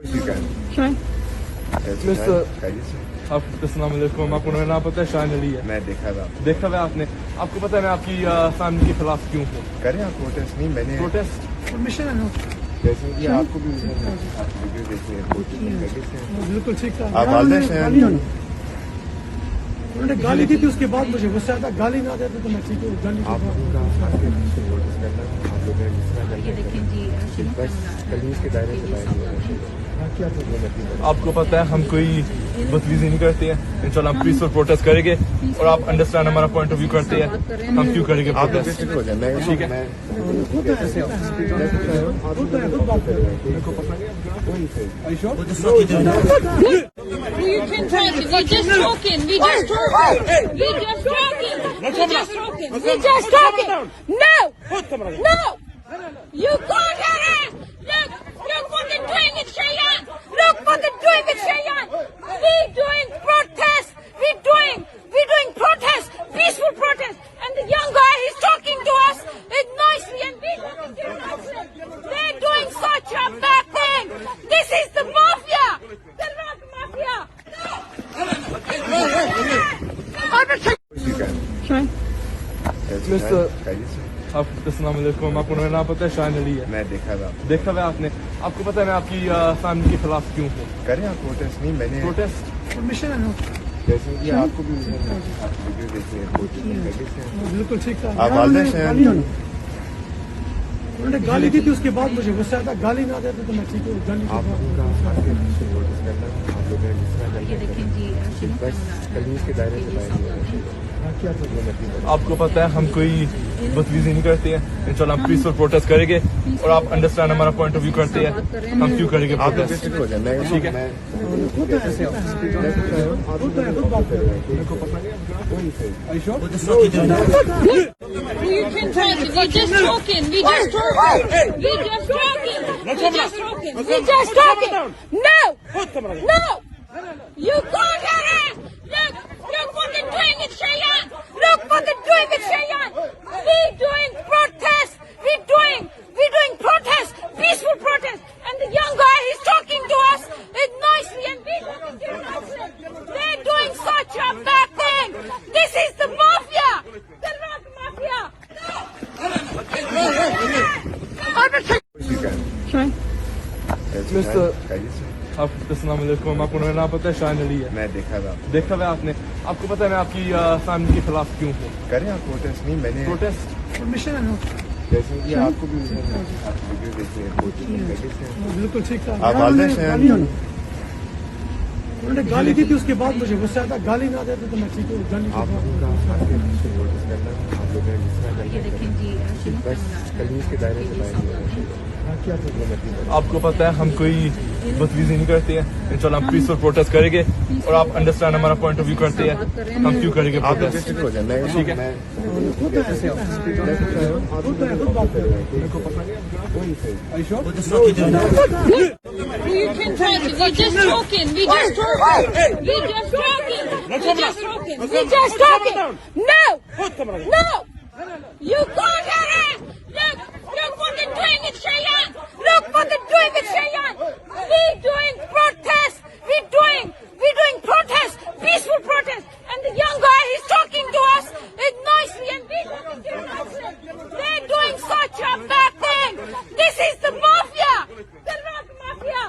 अस्सलाम वालेकुम। आपको मेरा नाम पता है? शान अली है। मैं देखा हुआ आपने। आपको पता है मैं आपकी फैमिली के खिलाफ क्यों हूँ? करें आप प्रोटेस्ट? नहीं, मैंने प्रोटेस्ट परमिशन है जैसे कि आपको भी वीडियो देखी है, बिल्कुल ठीक था। आप वालिदैन हैं? उन्होंने गाली दी थी, उसके बाद मुझे गुस्सा आता, गाली ना देते तो मैं ठीक हूँ। गाली आप लोगों का सपोर्टर्स करना, आप लोगों ने जितना करना बस कलीज के दायरे से बाहर नहीं होना चाहिए। आपको पता है हम कोई बदतमीजी नहीं करते हैं। इंशाल्लाह हम पीसफुल प्रोटेस्ट करेंगे और आप अंडरस्टैंड हमारा पॉइंट ऑफ व्यू करते हैं। हम क्यों करेंगे आप प्रोटेस्ट? हो जाए। मैं ठीक है। You can talk it. We just talking. We just talking. We just talking. We just talking. We just talking. No. No. You can't hear it. Look what they're doing with Cheyenne. Look what they're doing with Cheyenne. We're doing protest. We're doing protest. Peaceful protest. And the young guy, he's talking to us nicely and we're talking to him nicely. They're doing such a bad thing. This is the mafia. They're not mafia. अस्सलाम वालेकुम। आपको मेरा नाम पता है? शान अली है। मैं देखा हुआ आपने। आपको पता है मैं आपकी फैमिली के खिलाफ क्यों हूँ? करें आप प्रोटेस्ट? नहीं, मैंने प्रोटेस्ट परमिशन है जैसे कि आपको भी वीडियो देखी है, बिल्कुल ठीक था। आप वालिदैन हैं? उन्होंने गाली दी थी, उसके बाद मुझे गुस्सा आता, गाली ना देते तो मैं ठीक हूँ। गाली आप लोगों का सपोर्टर्स करना, आप लोगों ने जितना करना बस कलीज के दायरे से बाहर नहीं होना चाहिए। आपको पता है हम कोई बदतमीजी नहीं करते हैं। इंशाल्लाह हम पीसफुल प्रोटेस्ट करेंगे और आप अंडरस्टैंड हमारा पॉइंट ऑफ व्यू करते हैं। हम क्यों करेंगे आप प्रोटेस्ट? हो जाए। मैं ठीक है। You can talk it. We just talking. We just talking. We just talking. We just talking. We just talking. No. No. You can't hear it. Look what they're doing with Cheyenne. Look what they're doing with Cheyenne. We're doing protest. We're doing protest. Peaceful protest. And the young guy, he's talking to us nicely and we're talking to him nicely. They're doing such a bad thing. This is the mafia. They're not mafia. अस्सलाम वालेकुम। आपको मेरा नाम पता है? शान अली है। मैं देखा हुआ आपने। आपको पता है मैं आपकी फैमिली के खिलाफ क्यों हूँ? करें आप प्रोटेस्ट? नहीं, मैंने प्रोटेस्ट परमिशन है जैसे कि आपको भी वीडियो देखी है, बिल्कुल ठीक था। आप वालिदैन हैं? उन्होंने गाली दी थी, उसके बाद मुझे गुस्सा आता, गाली ना देते तो मैं ठीक हूँ। गाली आप लोगों का सपोर्टर्स करना, आप लोगों ने जितना करना बस कलीज के दायरे से बाहर नहीं होना चाहिए। आपको पता है हम कोई बदतमीजी नहीं करते हैं। इंशाल्लाह हम पीसफुल प्रोटेस्ट करेंगे और आप अंडरस्टैंड हमारा पॉइंट ऑफ व्यू करते हैं। हम क्यों करेंगे आप प्रोटेस्ट? हो जाए। मैं ठीक है। You can talk it. We just talking. We just talking. We just talking. We just talking. We just talking. No. No. You can't hear it. Look what they're doing with Cheyenne. Look what they're doing with Cheyenne. We're doing protest. We're doing protest. Peaceful protest. And the young guy, he's talking to us nicely and we're talking to him nicely. They're doing such a bad thing. This is the mafia. They're not mafia.